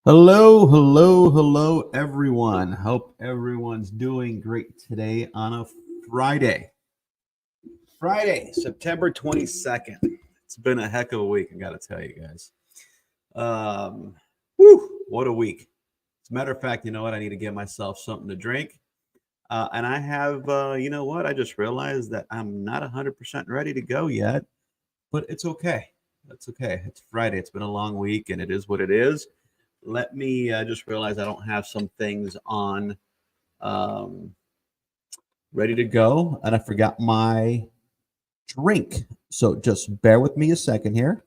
Hello, hello, hello, everyone. Hope everyone's doing great today on a Friday. Friday, September 22nd. It's been a heck of a week, I got to tell you guys. Um, what a week. As a matter of fact, you know what? I need to get myself something to drink. And I have, you know what? I just realized that I'm not 100% ready to go yet, but it's okay. That's okay. It's Friday. It's been a long week, and it is what it is. Let me just realize I don't have some things on um, ready to go, and I forgot my drink. So just bear with me a second here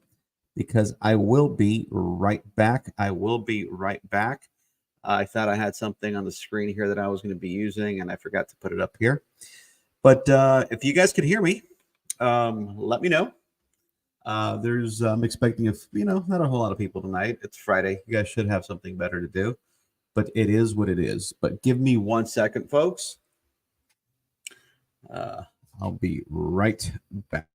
because I will be right back. I will be right back. I thought I had something on the screen here that I was going to be using, and I forgot to put it up here. But if you guys can hear me, let me know. I'm expecting not a whole lot of people tonight. It's Friday. You guys should have something better to do, but it is what it is. But give me 1 second, folks. Uh, I'll be right back.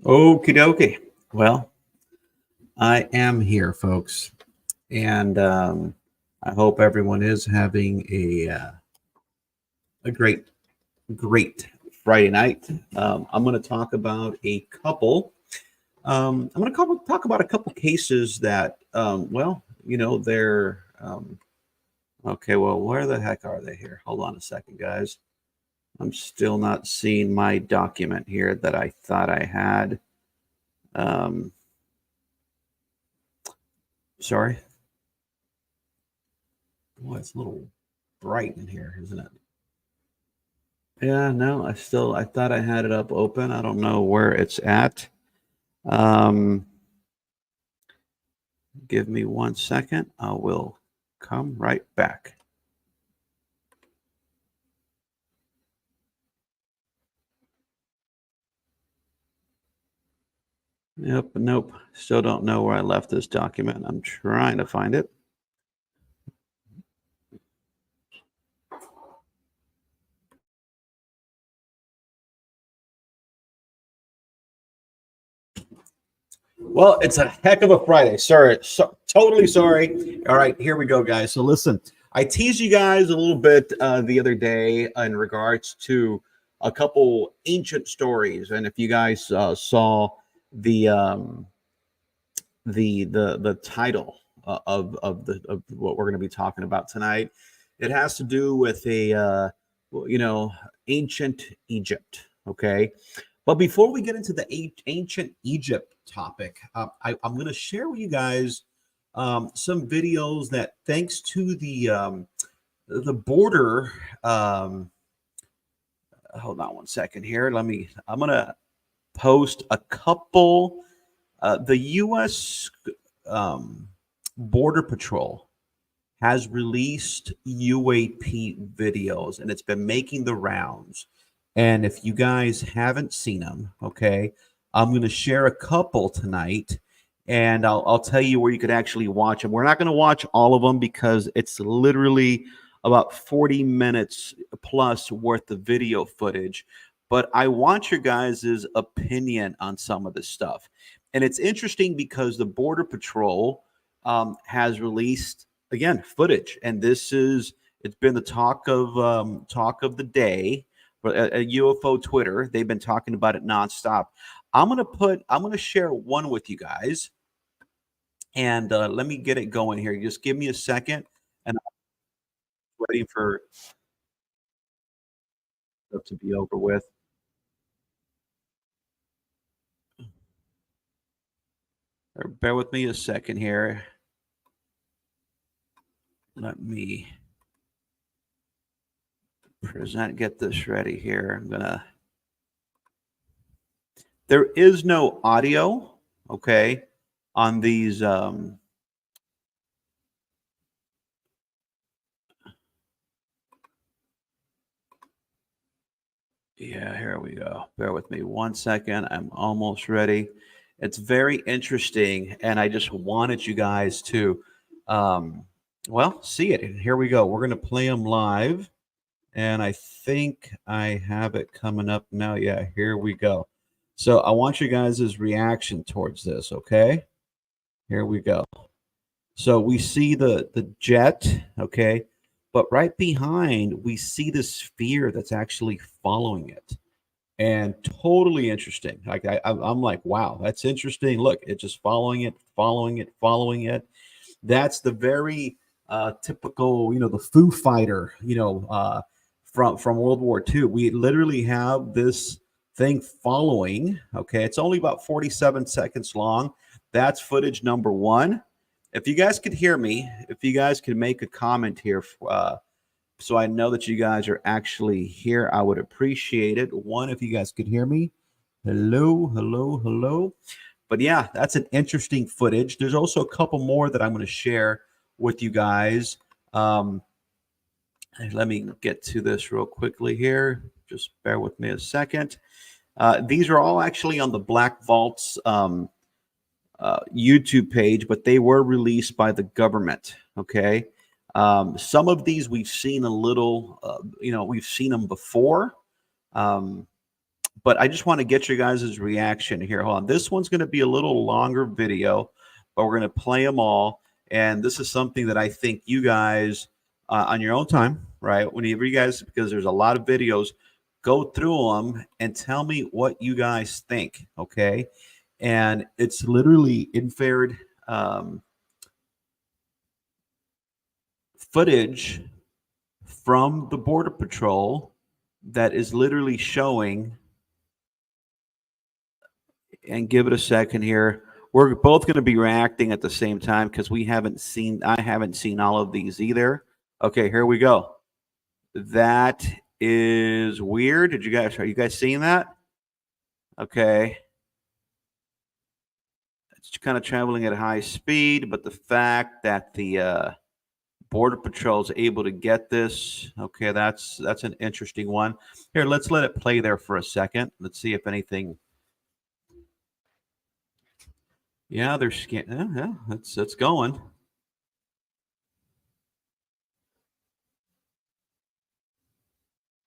Okie dokie. Well, I am here, folks, and I hope everyone is having a great Friday night. I'm going to talk about a couple. I'm going to talk about a couple cases that, they're okay. Well, where the heck are they here? Hold on a second, guys. I'm still not seeing my document here that I thought I had. Um, Sorry. Boy, it's a little bright in here, isn't it? Yeah, no, I thought I had it up open. I don't know where it's at. Um, Give me 1 second. I will come right back. Yep, nope. Still don't know where I left this document. I'm trying to find it. Well, it's a heck of a Friday. Sorry, totally sorry. All right, here we go, guys. So listen, I teased you guys a little bit the other day in regards to a couple ancient stories, and if you guys saw the the title of what we're going to be talking about tonight, it has to do with ancient Egypt. Okay, but before we get into the ancient Egypt topic, I'm going to share with you guys some videos that, thanks to the border. Hold on 1 second here. I'm going to post a couple. The U.S. Um, Border Patrol has released UAP videos, and it's been making the rounds. And if you guys haven't seen them, okay, I'm going to share a couple tonight, and I'll tell you where you could actually watch them. We're not going to watch all of them because it's literally about 40 minutes plus worth of video footage. But I want your guys' opinion on some of this stuff. And it's interesting because the Border Patrol has released, again, footage, and it's been the talk of the day. But at UFO Twitter, they've been talking about it nonstop. I'm gonna share one with you guys, and let me get it going here. Just give me a second, and I'm waiting for it to be over with. Bear with me a second here. Let me get this ready here. There is no audio, okay, on these. Yeah, here we go. Bear with me 1 second. I'm almost ready. It's very interesting, and I just wanted you guys to, um, see it. And here we go. We're going to play them live, and I think I have it coming up now. Yeah, here we go. So I want you guys' reaction towards this, okay? Here we go. So we see the jet, okay? But right behind, we see the sphere that's actually following it, and totally interesting. Like I'm like, wow, that's interesting. Look, it's just following it, following it, following it. That's the very typical, the Foo Fighter, from World War II. We literally have this thing following. Okay, it's only about 47 seconds long. That's footage number one. If you guys could hear me, if you guys could make a comment here, so I know that you guys are actually here, I would appreciate it. One, if you guys could hear me. Hello, hello, hello. But yeah, that's an interesting footage. There's also a couple more that I'm going to share with you guys. Let me get to this real quickly here. Just bear with me a second. These are all actually on the Black Vault's YouTube page, but they were released by the government. Okay. Some of these we've seen a little, we've seen them before. But I just want to get your guys' reaction here. Hold on. This one's going to be a little longer video, but we're going to play them all. And this is something that I think you guys, on your own time, right? Whenever you guys, because there's a lot of videos, go through them and tell me what you guys think, okay? And it's literally infrared footage from the Border Patrol that is literally showing, and give it a second here. We're both going to be reacting at the same time because I haven't seen all of these either. Okay, here we go. That is weird. Are you guys seeing that? Okay. It's kind of traveling at high speed, but the fact that the Border Patrol is able to get this, okay, that's an interesting one. Here, let's let it play there for a second. Let's see if anything. Yeah, they're scanning. Yeah, it's going.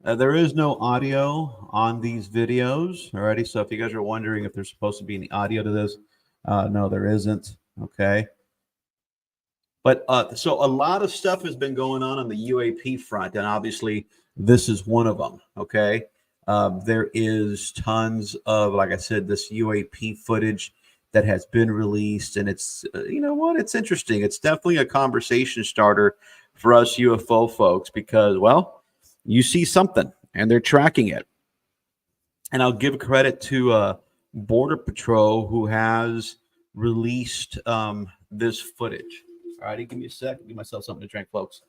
There is no audio on these videos. Alrighty, so if you guys are wondering if there's supposed to be any audio to this, no, there isn't. Okay. But so a lot of stuff has been going on the UAP front, and obviously this is one of them. Okay. There is tons of, like I said, this UAP footage that has been released, and it's you know what, it's interesting. It's definitely a conversation starter for us UFO folks because, well, you see something and they're tracking it. And I'll give credit to Border Patrol who has released this footage. All righty, give me a sec. Give myself something to drink, folks.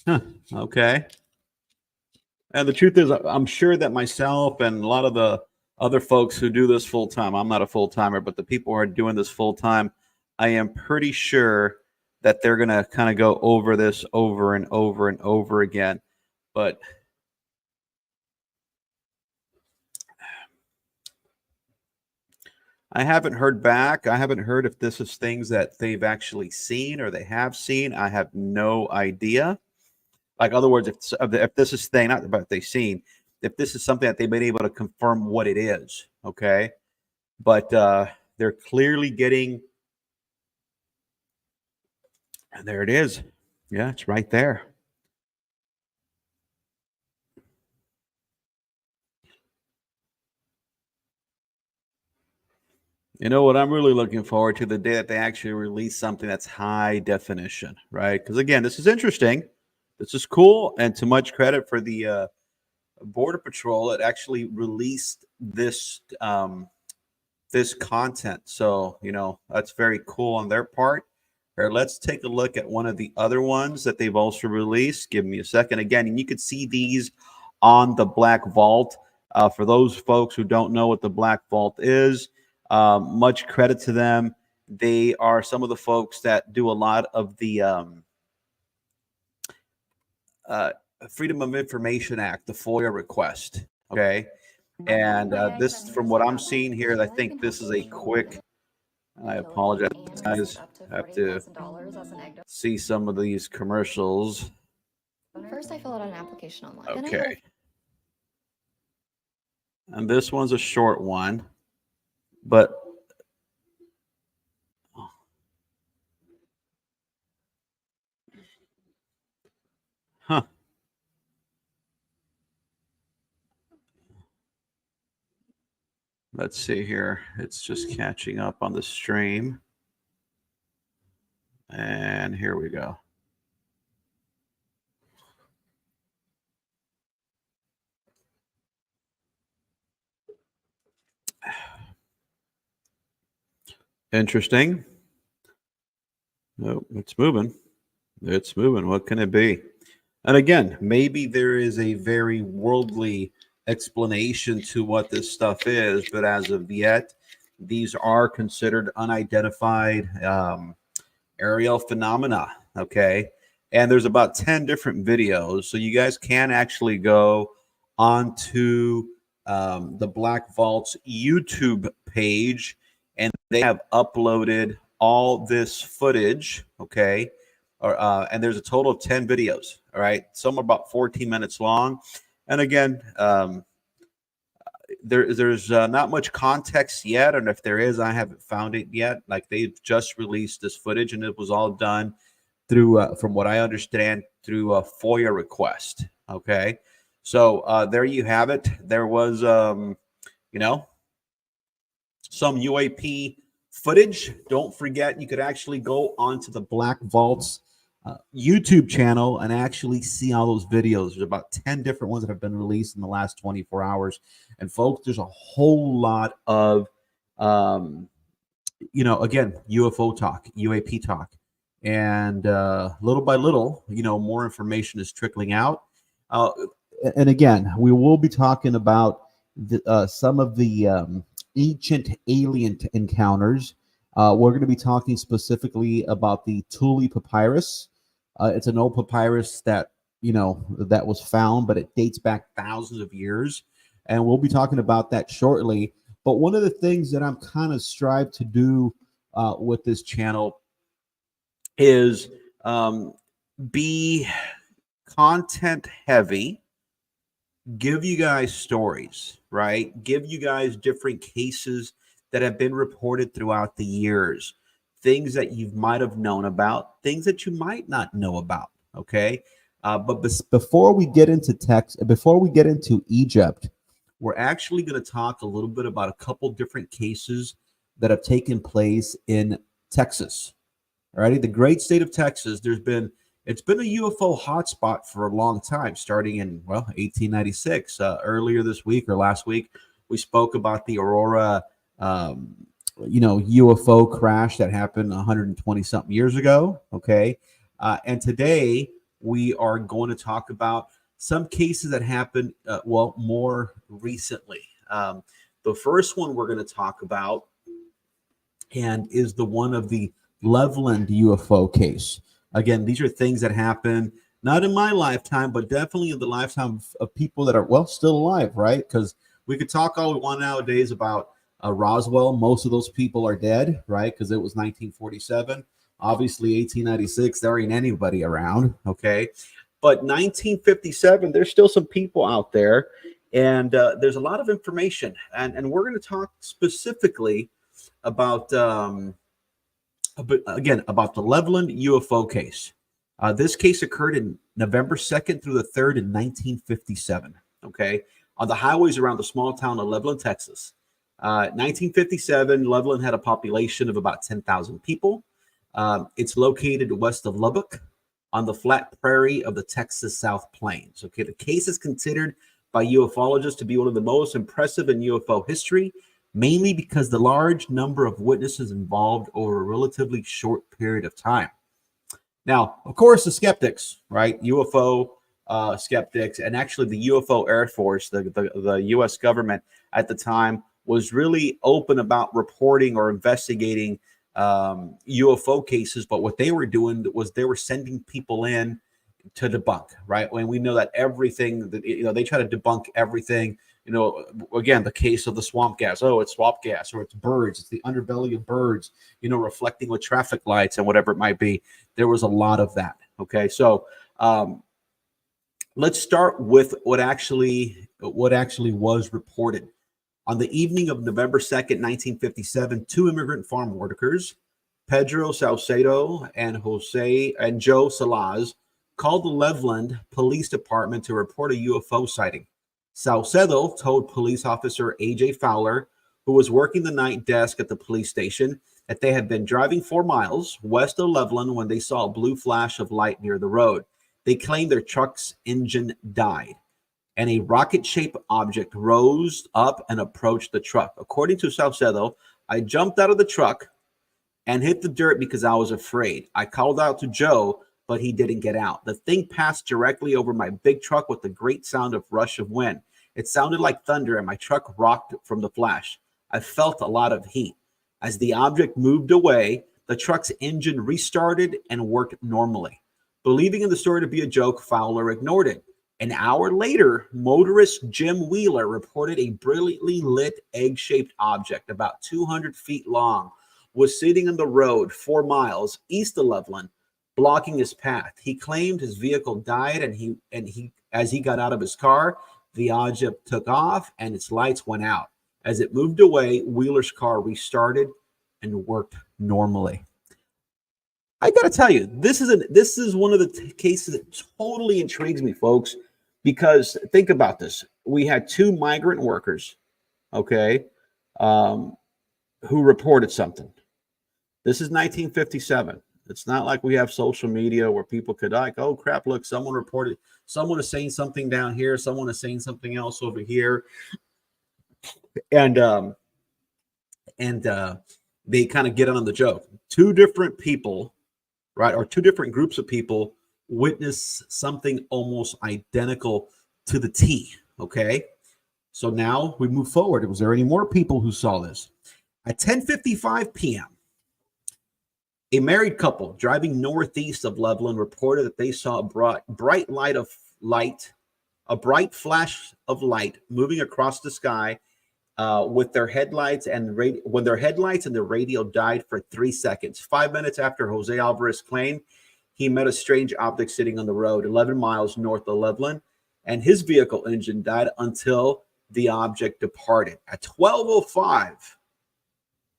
Huh. Okay. And the truth is, I'm sure that myself and a lot of the other folks who do this full time, I'm not a full timer, but the people who are doing this full time, I am pretty sure that they're going to kind of go over this over and over and over again. But I haven't heard back. I haven't heard if this is things that they've actually seen or they have seen. I have no idea. Like, in other words, if this is thing, not about they've seen, if this is something that they've been able to confirm what it is, okay? But they're clearly getting, and there it is. Yeah, it's right there. You know what? I'm really looking forward to the day that they actually release something that's high definition, right? Because again, this is interesting. This is cool, and to much credit for the Border Patrol, it actually released this this content. So you know that's very cool on their part. Here, let's take a look at one of the other ones that they've also released. Give me a second. Again, and you can see these on the Black Vault. For those folks who don't know what the Black Vault is, much credit to them. They are some of the folks that do a lot of the Freedom of Information Act, the FOIA request. Okay. And this, from what I'm seeing here, I think this is a quick, I apologize, guys. I have to see some of these commercials. First, I fill out an application online. Okay. And this one's a short one, but huh. Let's see here. It's just catching up on the stream. And here we go. Interesting. Nope, it's moving. It's moving. What can it be? And again, maybe there is a very worldly explanation to what this stuff is, but as of yet, these are considered unidentified aerial phenomena. Okay. And there's about 10 different videos. So you guys can actually go onto the Black Vault's YouTube page and they have uploaded all this footage, okay? And there's a total of 10 videos, all right? Some are about 14 minutes long. And again, there's not much context yet, and if there is, I haven't found it yet. Like, they've just released this footage, and it was all done through, from what I understand, through a FOIA request, okay? So there you have it. There was, you know, some UAP footage. Don't forget, you could actually go onto the Black Vault's YouTube channel and actually see all those videos. There's about 10 different ones that have been released in the last 24 hours. And folks, there's a whole lot of, you know, again, UFO talk, UAP talk. And little by little, you know, more information is trickling out. And again, we will be talking about some of the ancient alien encounters. We're going to be talking specifically about the Tulli Papyrus. It's an old papyrus that, you know, that was found, but it dates back thousands of years. And we'll be talking about that shortly. But one of the things that I'm kind of strive to do with this channel is be content heavy, give you guys stories, right? Give you guys different cases that have been reported throughout the years, things that you might have known about, things that you might not know about, okay? But before we get into before we get into Egypt, we're actually going to talk a little bit about a couple different cases that have taken place in Texas. All righty, the great state of Texas. It's been a UFO hotspot for a long time, starting in 1896. Earlier this week or last week, we spoke about the Aurora, UFO crash that happened 120 something years ago. Okay, and today we are going to talk about some cases that happened more recently. The first one we're going to talk about and is the one of the Loveland UFO case. Again, these are things that happen not in my lifetime, but definitely in the lifetime of people that are still alive, right? Because we could talk all we want nowadays about Roswell. Most of those people are dead, right? Because it was 1947. Obviously, 1896, there ain't anybody around, okay? But 1957, there's still some people out there, and there's a lot of information. And we're going to talk specifically about, about the Loveland UFO case. This case occurred in November 2nd through the 3rd in 1957, okay, on the highways around the small town of Loveland, Texas. 1957, Loveland had a population of about 10,000 people. It's located west of Lubbock on the flat prairie of the Texas South Plains. Okay, the case is considered by ufologists to be one of the most impressive in UFO history, mainly because the large number of witnesses involved over a relatively short period of time. Now, of course, the skeptics, right? UFO skeptics, and actually the UFO Air Force, the U.S. government at the time, was really open about reporting or investigating UFO cases. But what they were doing was they were sending people in to debunk, right? When we know that everything, they try to debunk everything. Again, the case of the swamp gas. Oh, it's swamp gas, or it's birds. It's the underbelly of birds, reflecting with traffic lights and whatever it might be. There was a lot of that. Okay, so let's start with what actually was reported. On the evening of November 2nd, 1957, two immigrant farm workers, Pedro Salcedo and Joe Salaz, called the Loveland Police Department to report a UFO sighting. Salcedo told police officer A.J. Fowler, who was working the night desk at the police station, that they had been driving 4 miles west of Loveland when they saw a blue flash of light near the road. They claimed their truck's engine died, and a rocket-shaped object rose up and approached the truck. According to Salcedo, I jumped out of the truck and hit the dirt because I was afraid. I called out to Joe, but he didn't get out. The thing passed directly over my big truck with a great sound of rush of wind. It sounded like thunder, and my truck rocked from the flash. I felt a lot of heat. As the object moved away, the truck's engine restarted and worked normally. Believing in the story to be a joke, Fowler ignored it An hour later, motorist Jim Wheeler reported a brilliantly lit egg-shaped object about 200 feet long was sitting on the road 4 miles east of Loveland, blocking his path. He claimed his vehicle died, and as he got out of his car, the object took off and its lights went out. As it moved away, Wheeler's car restarted and worked normally. I got to tell you, this is one of the cases that totally intrigues me, folks, because think about this. We had 2 migrant workers, okay, who reported something. This is 1957. It's not like we have social media where people could like, oh crap, look, someone reported, someone is saying something down here, someone is saying something else over here, and they kind of get on the joke. 2 different people, right, or 2 different groups of people witness something almost identical to the T. Okay, so now we move forward. Was there any more people who saw this? At 10:55 p.m., a married couple driving northeast of Loveland reported that they saw a bright flash of light moving across the sky with their headlights when their headlights and the radio died for 3 seconds. 5 minutes after Jose Alvarez claimed he met a strange object sitting on the road 11 miles north of Loveland, and his vehicle engine died until the object departed. At 12:05,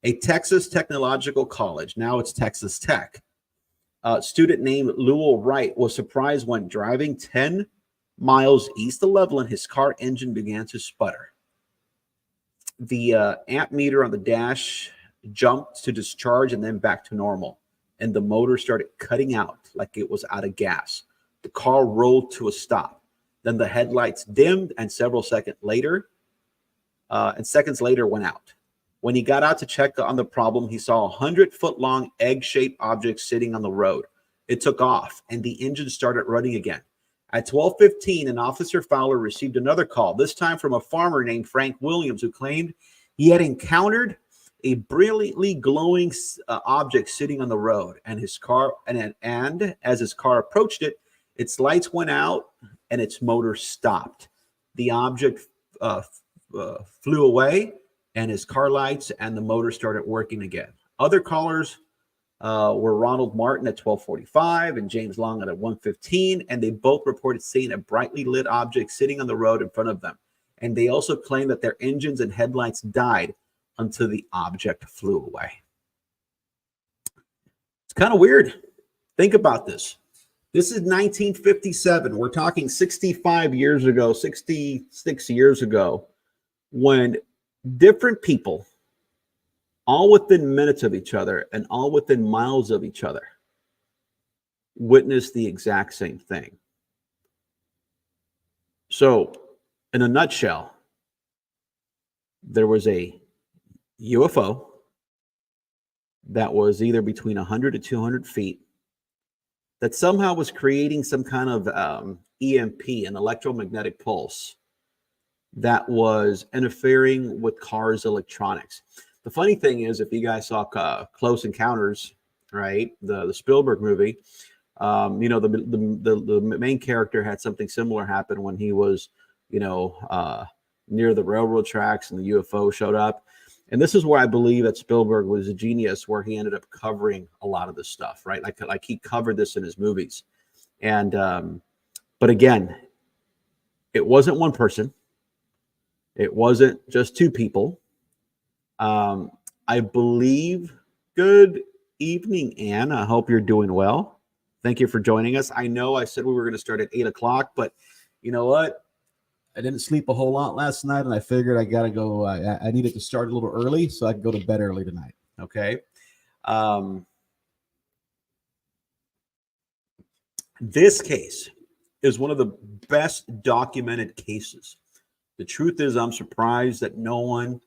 a Texas Technological College, now it's Texas Tech, student named Lowell Wright was surprised when driving 10 miles east of Loveland, his car engine began to sputter. The amp meter on the dash jumped to discharge and then back to normal, and the motor started cutting out like it was out of gas. The car rolled to a stop. Then the headlights dimmed, and seconds later went out. When he got out to check on the problem, he saw a 100-foot-long egg-shaped object sitting on the road. It took off, and the engine started running again. At 12:15, an officer Fowler received another call, this time from a farmer named Frank Williams, who claimed he had encountered a brilliantly glowing object sitting on the road, and his car, and as his car approached it, its lights went out and its motor stopped. The object flew away, and his car lights and the motor started working again. Other callers were Ronald Martin at 12:45 and James Long at 1:15, and they both reported seeing a brightly lit object sitting on the road in front of them. And they also claimed that their engines and headlights died until the object flew away. It's kind of weird. Think about this. This is 1957. We're talking 65 years ago, 66 years ago, when different people, all within minutes of each other and all within miles of each other, witnessed the exact same thing. So, in a nutshell, there was a UFO that was either between 100 to 200 feet that somehow was creating some kind of EMP, an electromagnetic pulse, that was interfering with cars' electronics. The funny thing is, if you guys saw Close Encounters, right, the Spielberg movie, the main character had something similar happen when he was, near the railroad tracks and the UFO showed up. And this is where I believe that Spielberg was a genius, where he ended up covering a lot of this stuff, right? Like he covered this in his movies. And but again, it wasn't one person. It wasn't just 2 people. I believe, good evening, Anne. I hope you're doing well. Thank you for joining us. I know I said we were going to start at 8 o'clock, but you know what? I didn't sleep a whole lot last night, and I figured I got to go. I needed to start a little early so I could go to bed early tonight. Okay. This case is one of the best documented cases. The truth is, I'm surprised that no one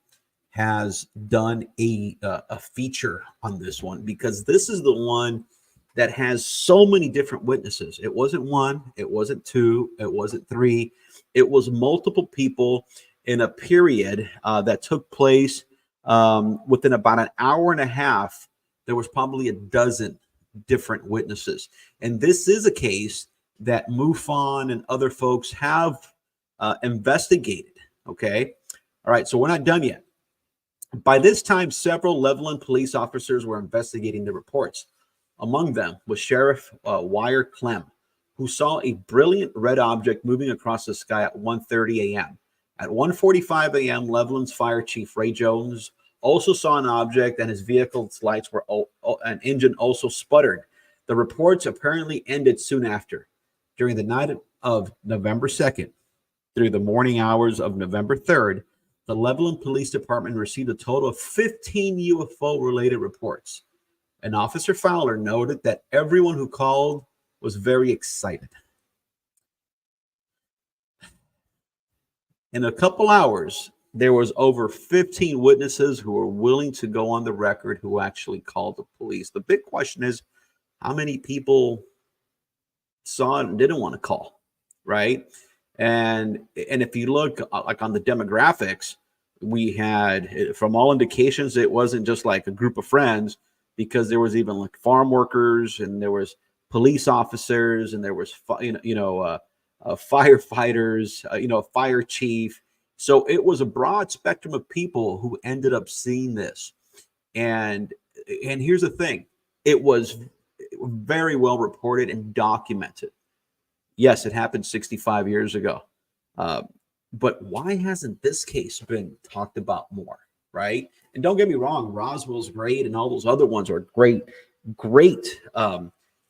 has done a feature on this one, because this is the one that has so many different witnesses. It wasn't 1, it wasn't 2, it wasn't 3. It was multiple people in a period that took place within about an hour and a half. There was probably a dozen different witnesses. And this is a case that MUFON and other folks have investigated. Okay. All right. So we're not done yet. By this time, several Levelland police officers were investigating the reports. Among them was Sheriff Wire Clem, who saw a brilliant red object moving across the sky at 1:30 a.m. At 1:45 a.m., Levelland's Fire Chief Ray Jones also saw an object, and his vehicle's lights were an engine also sputtered. The reports apparently ended soon after. During the night of November 2nd through the morning hours of November 3rd, the Levelland Police Department received a total of 15 UFO-related reports. And Officer Fowler noted that everyone who called was very excited. In a couple hours, there was over 15 witnesses who were willing to go on the record who actually called the police. The big question is, how many people saw it and didn't want to call, right? And if you look like on the demographics, we had, from all indications, it wasn't just like a group of friends, because there was even like farm workers, and there was police officers, and there was firefighters, fire chief. So it was a broad spectrum of people who ended up seeing this. And here's the thing: it was very well reported and documented. Yes, it happened 65 years ago. But why hasn't this case been talked about more, right? And don't get me wrong, Roswell's great, and all those other ones are great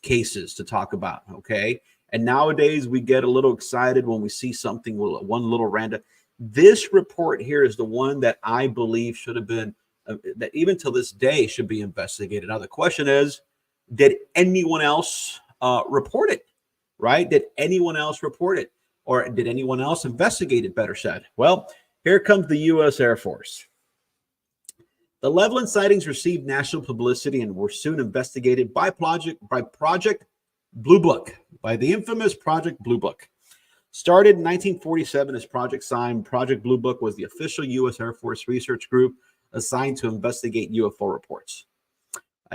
cases to talk about, okay? And nowadays we get a little excited when we see something, one little random. This report here is the one that I believe should have been, that even till this day should be investigated. Now the question is, did anyone else report it? Right? Did anyone else report it? Or did anyone else investigate it, better said? Well, here comes the U.S. Air Force. The Levelland sightings received national publicity and were soon investigated by Project Blue Book, by the infamous Project Blue Book. Started in 1947 as Project Sign, Project Blue Book was the official U.S. Air Force research group assigned to investigate UFO reports.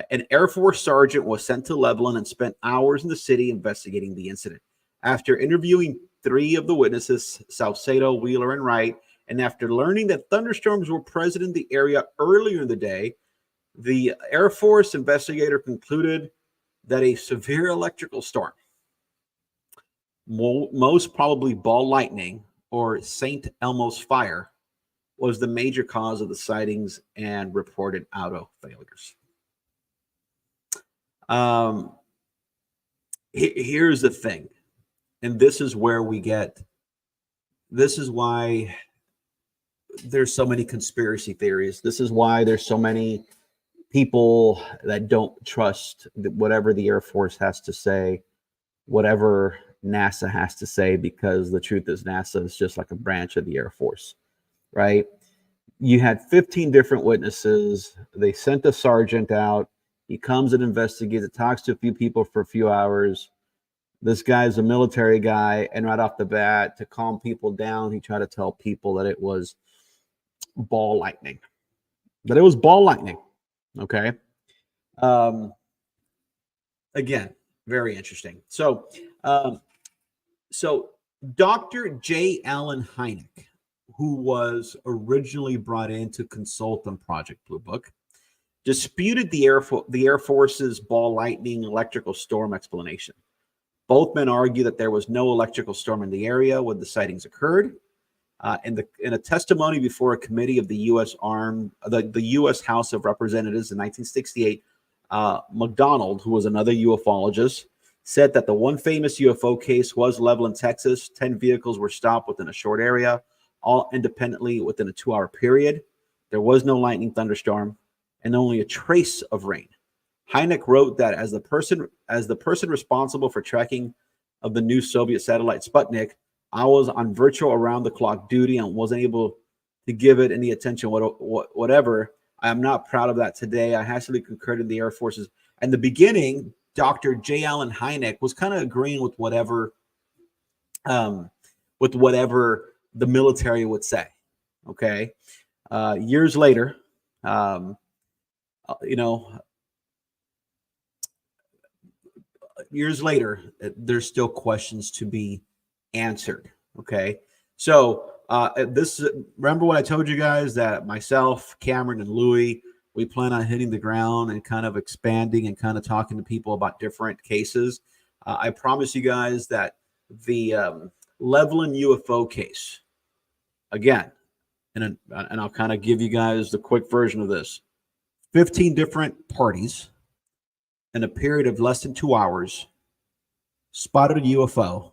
An Air Force sergeant was sent to Levelland and spent hours in the city investigating the incident. After interviewing 3 of the witnesses, Salcedo, Wheeler, and Wright, and after learning that thunderstorms were present in the area earlier in the day, the Air Force investigator concluded that a severe electrical storm, most probably ball lightning or St. Elmo's fire, was the major cause of the sightings and reported auto failures. Here's the thing, and this is where this is why there's so many conspiracy theories. This is why there's so many people that don't trust whatever the Air Force has to say, whatever NASA has to say, because the truth is NASA is just like a branch of the Air Force, right? You had 15 different witnesses. They sent a sergeant out. He comes and investigates, talks to a few people for a few hours. This guy's a military guy, and right off the bat, to calm people down, he tried to tell people that it was ball lightning. Okay. Again, very interesting. So Dr. J. Allen Hynek, who was originally brought in to consult on Project Blue Book, disputed the Air Force's ball lightning electrical storm explanation. Both men argue that there was no electrical storm in the area when the sightings occurred. In a testimony before a committee of the U.S. House of Representatives in 1968, McDonald, who was another ufologist, said that the one famous UFO case was Levelland, Texas. 10 vehicles were stopped within a short area, all independently within a 2-hour period. There was no lightning thunderstorm and only a trace of rain. Hynek wrote that as the person responsible for tracking of the new Soviet satellite Sputnik, I was on virtual around-the-clock duty and wasn't able to give it any attention whatever. I am not proud of that today. I hastily concurred in the Air Force's. In the beginning, Dr. J. Allen Hynek was kind of agreeing with whatever the military would say. Okay, years later, years later, there's still questions to be answered. Okay. So remember what I told you guys, that myself, Cameron, and Louie, we plan on hitting the ground and kind of expanding and kind of talking to people about different cases. I promise you guys that the Levelland UFO case, again, and I'll kind of give you guys the quick version of this. 15 different parties in a period of less than 2 hours spotted a UFO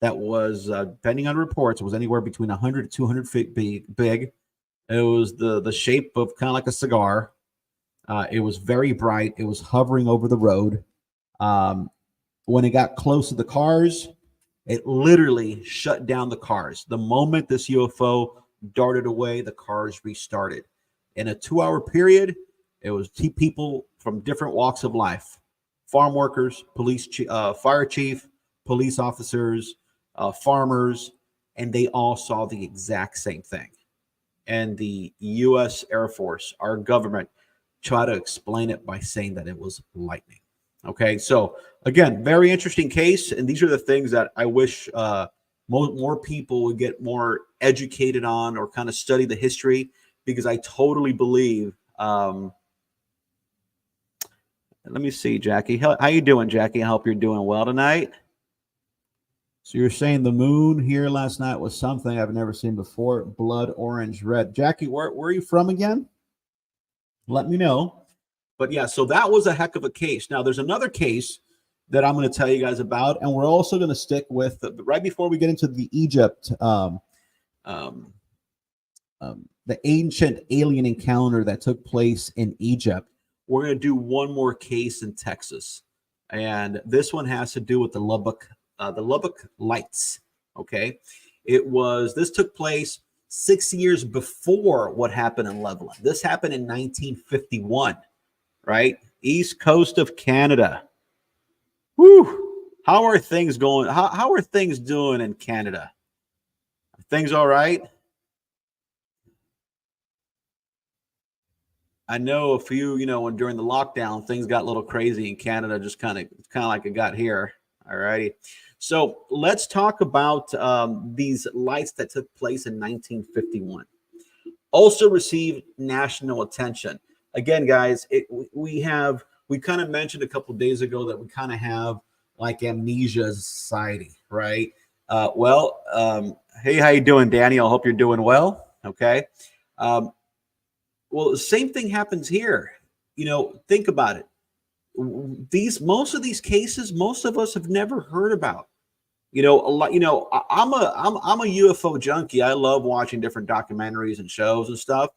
that was, depending on reports, it was anywhere between 100 to 200 feet big. It was the shape of kind of like a cigar. It was very bright. It was hovering over the road. When it got close to the cars, it literally shut down the cars. The moment this UFO darted away, the cars restarted. In a 2-hour period, it was people from different walks of life: farm workers, fire chief, police officers, farmers, and they all saw the exact same thing. And the U.S. Air Force, our government, tried to explain it by saying that it was lightning. Okay, so again, very interesting case, and these are the things that I wish more people would get more educated on, or kind of study the history, because I totally believe. Let me see, Jackie. How you doing, Jackie? I hope you're doing well tonight. So you're saying the moon here last night was something I've never seen before. Blood orange red. Jackie, where are you from again? Let me know. But yeah, so that was a heck of a case. Now there's another case that I'm going to tell you guys about, and we're also going to stick with right before we get into the Egypt, the ancient alien encounter that took place in Egypt. We're going to do one more case in Texas, and this one has to do with the Lubbock Lights. Okay, this took place 6 years before what happened in Levelland. This happened in 1951, right? East coast of Canada. Whew. How are things going? How are things doing in Canada? Are things all right? I know a few, when during the lockdown, things got a little crazy in Canada, just kind of like it got here. All righty. So let's talk about these lights that took place in 1951. Also received national attention. Again, guys, we kind of mentioned a couple of days ago that we kind of have like amnesia as a society, right? Hey, how you doing, Danny? I hope you're doing well. Okay. Well, the same thing happens here. Think about it. Most of these cases, most of us have never heard about. A lot. I'm a UFO junkie. I love watching different documentaries and shows and stuff.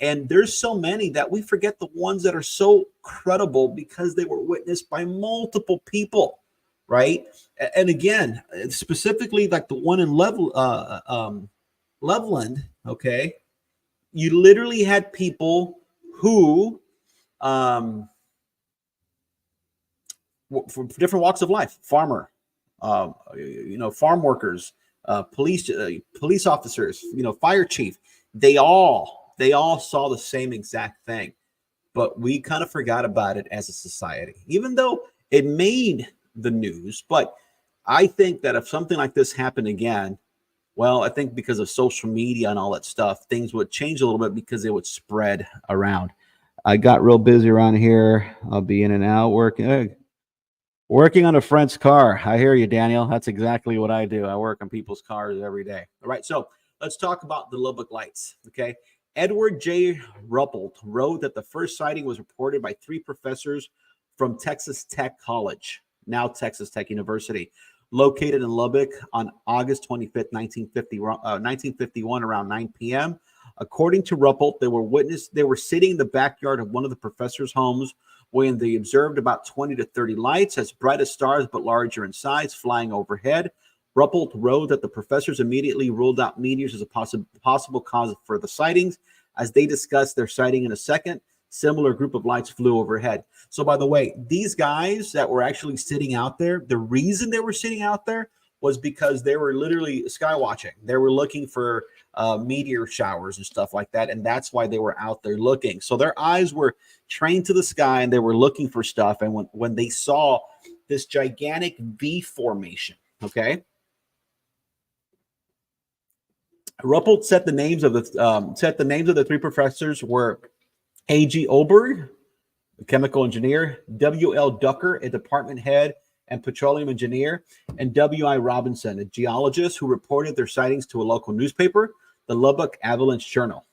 And there's so many that we forget the ones that are so credible because they were witnessed by multiple people, right? And again, specifically like the one in Levelland, okay? You literally had people who, from different walks of life, farm workers, police officers, fire chief, they all saw the same exact thing, but we kind of forgot about it as a society, even though it made the news. But I think that if something like this happened again, well, I think because of social media and all that stuff, things would change a little bit because it would spread around. I got real busy around here. I'll be in and out working on a friend's car. I hear you, Daniel. That's exactly what I do. I work on people's cars every day. All right, so let's talk about the Lubbock Lights, okay? Edward J. Ruppelt wrote that the first sighting was reported by 3 professors from Texas Tech College, now Texas Tech University, located in Lubbock on August 25th, 1951, around 9 p.m. According to Ruppelt, they were sitting in the backyard of one of the professors' homes when they observed about 20 to 30 lights, as bright as stars but larger in size, flying overhead. Ruppelt wrote that the professors immediately ruled out meteors as a possible cause for the sightings. As they discussed their sighting in a second, similar group of lights flew overhead. So, by the way, these guys that were actually sitting out there, the reason they were sitting out there was because they were literally sky watching. They were looking for meteor showers and stuff like that, and that's why they were out there looking. So their eyes were trained to the sky, and they were looking for stuff. And when they saw this gigantic V formation. Okay. Ruppelt said the names of the three professors were A.G. Oberg, a chemical engineer, W.L. Ducker, a department head and petroleum engineer, and W.I. Robinson, a geologist who reported their sightings to a local newspaper, the Lubbock Avalanche Journal.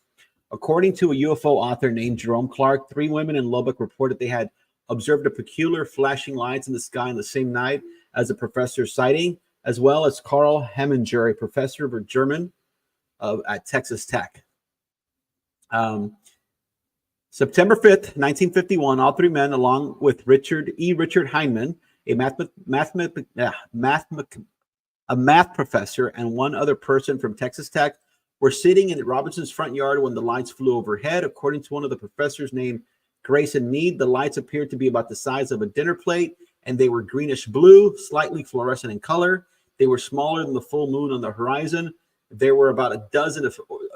According to a UFO author named Jerome Clark, 3 women in Lubbock reported they had observed a peculiar flashing lights in the sky on the same night as the professor's sighting, as well as Carl Heminger, a professor of German at Texas Tech. September 5th, 1951, all 3 men, along with Richard Heinemann, a math professor, and 1 other person from Texas Tech, were sitting in Robinson's front yard when the lights flew overhead. According to one of the professors named Grayson Mead, the lights appeared to be about the size of a dinner plate, and they were greenish blue, slightly fluorescent in color. They were smaller than the full moon on the horizon. There were about a dozen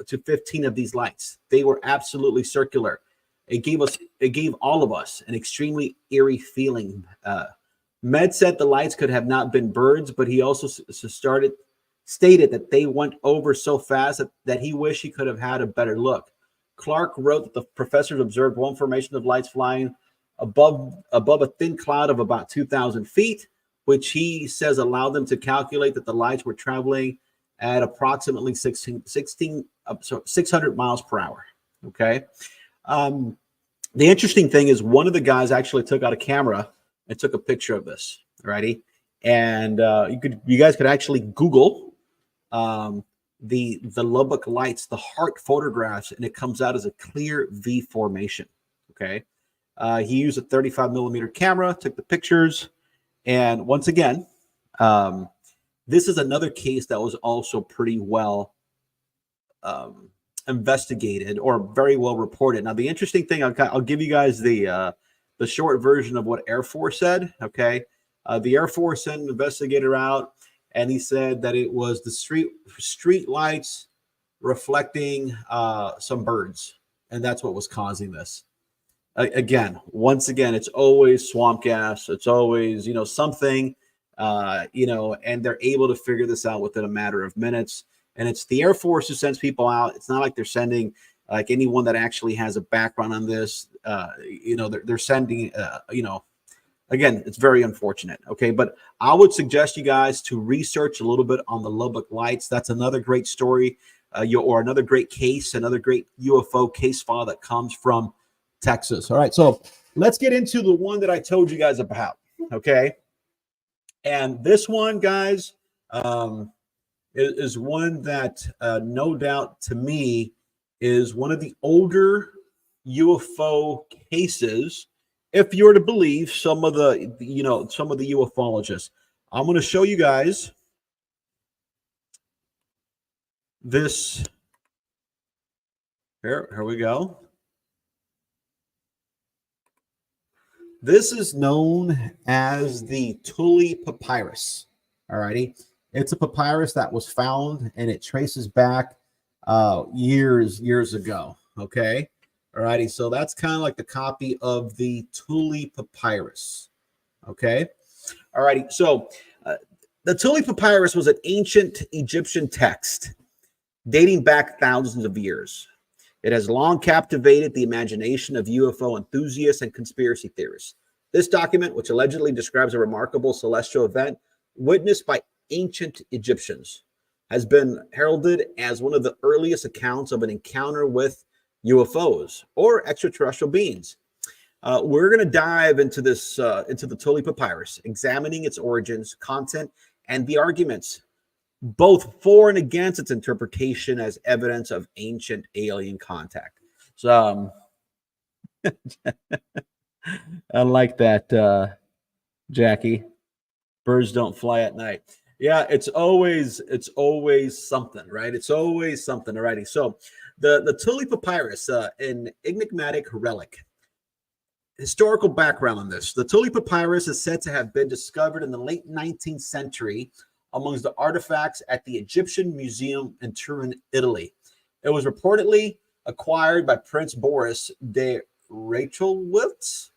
to 15 of these lights. They were absolutely circular. It gave all of us an extremely eerie feeling. Med said the lights could have not been birds, but he also stated that they went over so fast that he wished he could have had a better look. Clark wrote that the professors observed one formation of lights flying above a thin cloud of about 2,000 feet, which he says allowed them to calculate that the lights were traveling at approximately 600 miles per hour. Okay. The interesting thing is one of the guys actually took out a camera and took a picture of this. Alrighty. And you guys could actually Google the Lubbock lights, the heart photographs, and it comes out as a clear V formation. Okay. He used a 35 millimeter camera, took the pictures. And once again, this is another case that was also pretty well investigated or very well reported. Now, the interesting thing, I'll give you guys the short version of what Air Force said. Okay. The Air Force sent an investigator out, and he said that it was the street lights reflecting some birds, and that's what was causing this. Once again, it's always swamp gas. It's always, something, and they're able to figure this out within a matter of minutes. And it's the Air Force who sends people out. It's not like they're sending like anyone that actually has a background on this. They're sending, again, it's very unfortunate. Okay. But I would suggest you guys to research a little bit on the Lubbock lights. That's another great story, or another great case, another great UFO case file that comes from Texas. All right. So let's get into the one that I told you guys about. Okay. And this one, guys, is one that no doubt to me is one of the older UFO cases, if you were to believe some of the ufologists. I'm going to show you guys this. Here we go. This is known as the Tulli Papyrus. All righty. It's a papyrus that was found, and it traces back years ago. Okay. All righty. So that's kind of like the copy of the Tulli Papyrus. Okay. All righty. So the Tulli Papyrus was an ancient Egyptian text dating back thousands of years. It has long captivated the imagination of UFO enthusiasts and conspiracy theorists. This document, which allegedly describes a remarkable celestial event witnessed by ancient Egyptians, has been heralded as one of the earliest accounts of an encounter with UFOs or extraterrestrial beings. We're going to dive into this, into the Tulli Papyrus, examining its origins, content, and the arguments, both for and against its interpretation as evidence of ancient alien contact. So, I like that, Jackie. Birds don't fly at night. Yeah, it's always something, right? It's always something. Alrighty. So the Tulli Papyrus, an enigmatic relic. Historical background on this. The Tulli Papyrus is said to have been discovered in the late 19th century amongst the artifacts at the Egyptian Museum in Turin, Italy. It was reportedly acquired by Prince Boris de Rachelwitz,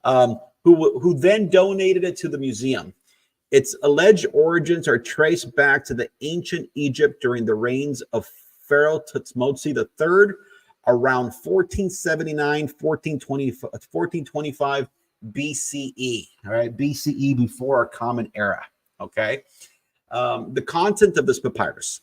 who then donated it to the museum. Its alleged origins are traced back to the ancient Egypt during the reigns of Pharaoh Tutmosis III around 1479, 1425 BCE. All right, BCE, before our Common Era. Okay. The content of this papyrus.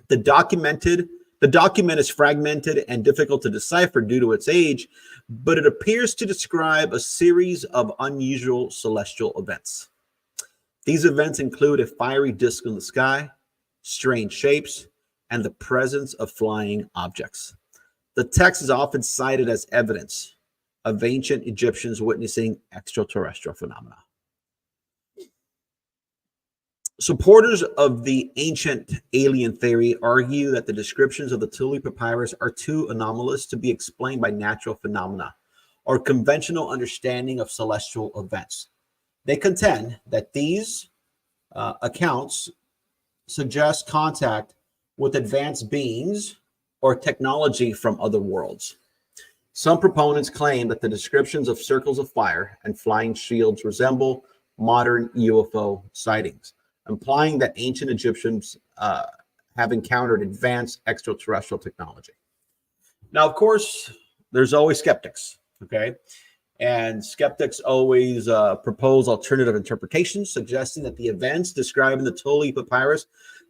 The document is fragmented and difficult to decipher due to its age, but it appears to describe a series of unusual celestial events. These events include a fiery disk in the sky, strange shapes, and the presence of flying objects. The text is often cited as evidence of ancient Egyptians witnessing extraterrestrial phenomena. Supporters of the ancient alien theory argue that the descriptions of the Tulli Papyrus are too anomalous to be explained by natural phenomena or conventional understanding of celestial events. They contend that these accounts suggest contact with advanced beings or technology from other worlds. Some proponents claim that the descriptions of circles of fire and flying shields resemble modern UFO sightings, implying that ancient Egyptians have encountered advanced extraterrestrial technology. Now, of course, there's always skeptics, okay? And skeptics always propose alternative interpretations, suggesting that the events described in the Tulli Papyrus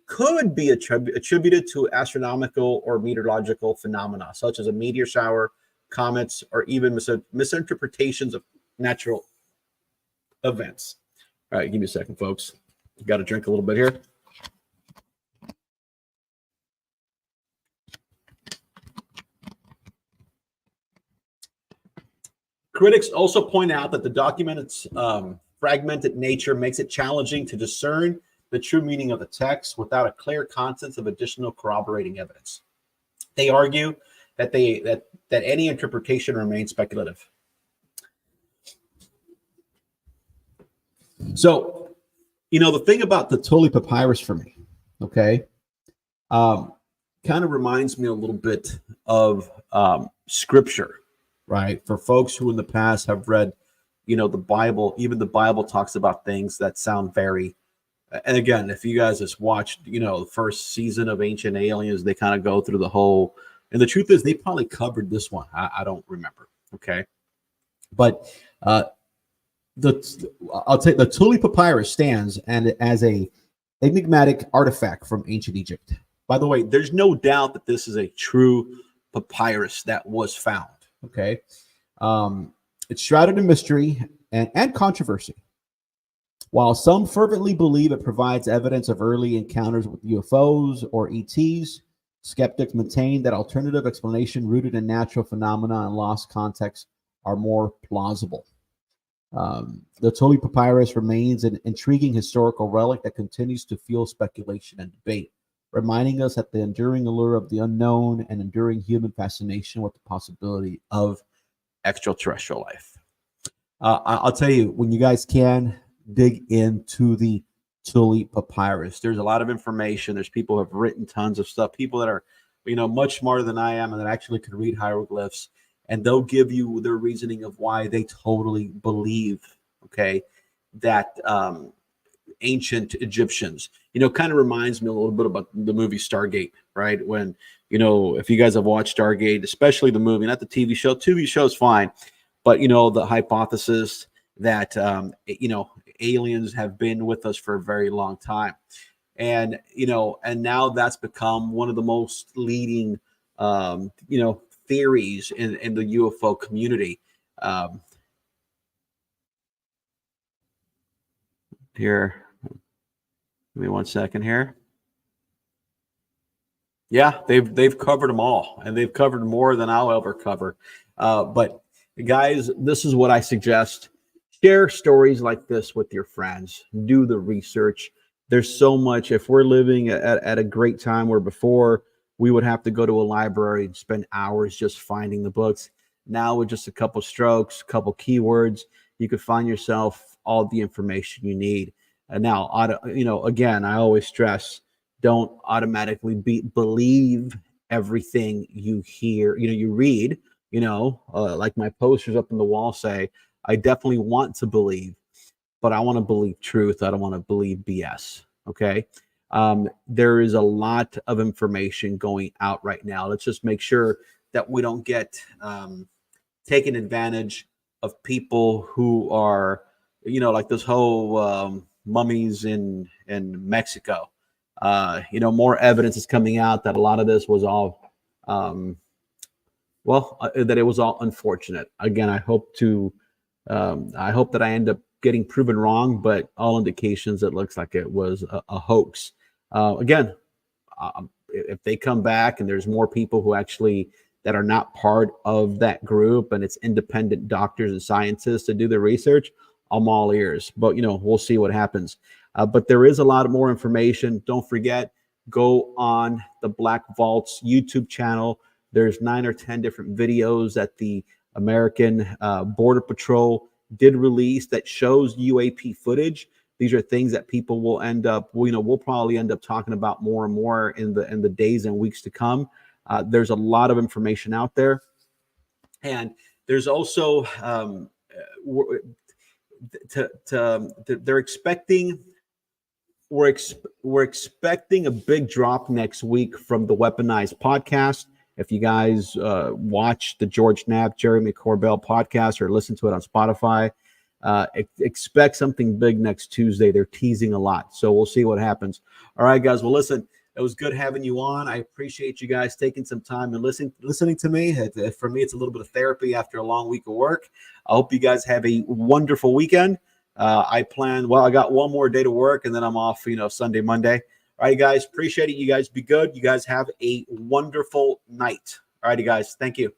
could be attributed to astronomical or meteorological phenomena, such as a meteor shower, comets, or even misinterpretations of natural events. All right, give me a second, folks. Got to drink a little bit here. Critics also point out that the document's fragmented nature makes it challenging to discern the true meaning of the text without a clear content of additional corroborating evidence. They argue that any interpretation remains speculative. So, the thing about the Tulli Papyrus for me, okay, kind of reminds me a little bit of scripture, right? For folks who in the past have read, the Bible, even the Bible talks about things that sound very, and again, if you guys just watched, the first season of Ancient Aliens, they kind of go through the whole, and the truth is they probably covered this one. I don't remember, okay? But I'll take the Tulli Papyrus stands and as a enigmatic artifact from ancient Egypt. By the way, there's no doubt that this is a true papyrus that was found. Okay, it's shrouded in mystery and controversy. While some fervently believe it provides evidence of early encounters with UFOs or ETs, skeptics maintain that alternative explanation rooted in natural phenomena and lost context are more plausible. The Tulli Papyrus remains an intriguing historical relic that continues to fuel speculation and debate, reminding us that the enduring allure of the unknown and enduring human fascination with the possibility of extraterrestrial life. I'll tell you, when you guys can, dig into the Tulli Papyrus. There's a lot of information. There's people who have written tons of stuff, people that are, much smarter than I am and that actually could read hieroglyphs. And they'll give you their reasoning of why they totally believe, okay, that ancient Egyptians, kind of reminds me a little bit about the movie Stargate, right? When, if you guys have watched Stargate, especially the movie, not the TV show, TV show is fine, but, the hypothesis that, aliens have been with us for a very long time. And, and now that's become one of the most leading, theories in the UFO community. Here, give me 1 second here. Yeah, they've covered them all, and they've covered more than I'll ever cover. But guys, this is what I suggest. Share stories like this with your friends. Do the research. There's so much. If we're living at a great time where before we would have to go to a library and spend hours just finding the books, now with just a couple strokes, a couple keywords, you could find yourself all the information you need. And now, again, I always stress, don't automatically believe everything you hear, you read, like my posters up on the wall say, I definitely want to believe, but I want to believe truth. I don't want to believe BS. Okay. There is a lot of information going out right now. Let's just make sure that we don't get taken advantage of people who are, like this whole mummies in Mexico. More evidence is coming out that a lot of this was all, that it was all unfortunate. Again, I hope that I end up getting proven wrong, but all indications it looks like it was a hoax. Again, if they come back and there's more people who actually that are not part of that group and it's independent doctors and scientists to do the research, I'm all ears. But we'll see what happens. But there is a lot more information. Don't forget, go on the Black Vault's YouTube channel. There's 9 or 10 different videos that the American Border Patrol did release that shows UAP footage. These are things that people will end up, we'll probably end up talking about more and more in the days and weeks to come. There's a lot of information out there, and there's also they're expecting. We're expecting a big drop next week from the Weaponized podcast. If you guys watch the George Knapp, Jeremy Corbell podcast or listen to it on Spotify, expect something big next Tuesday. They're teasing a lot, so we'll see what happens. All right, guys. Well, listen, it was good having you on. I appreciate you guys taking some time and listening to me. For me, it's a little bit of therapy after a long week of work. I hope you guys have a wonderful weekend. I got one more day to work, and then I'm off, Sunday, Monday. All right, guys. Appreciate it. You guys be good. You guys have a wonderful night. All righty, guys. Thank you.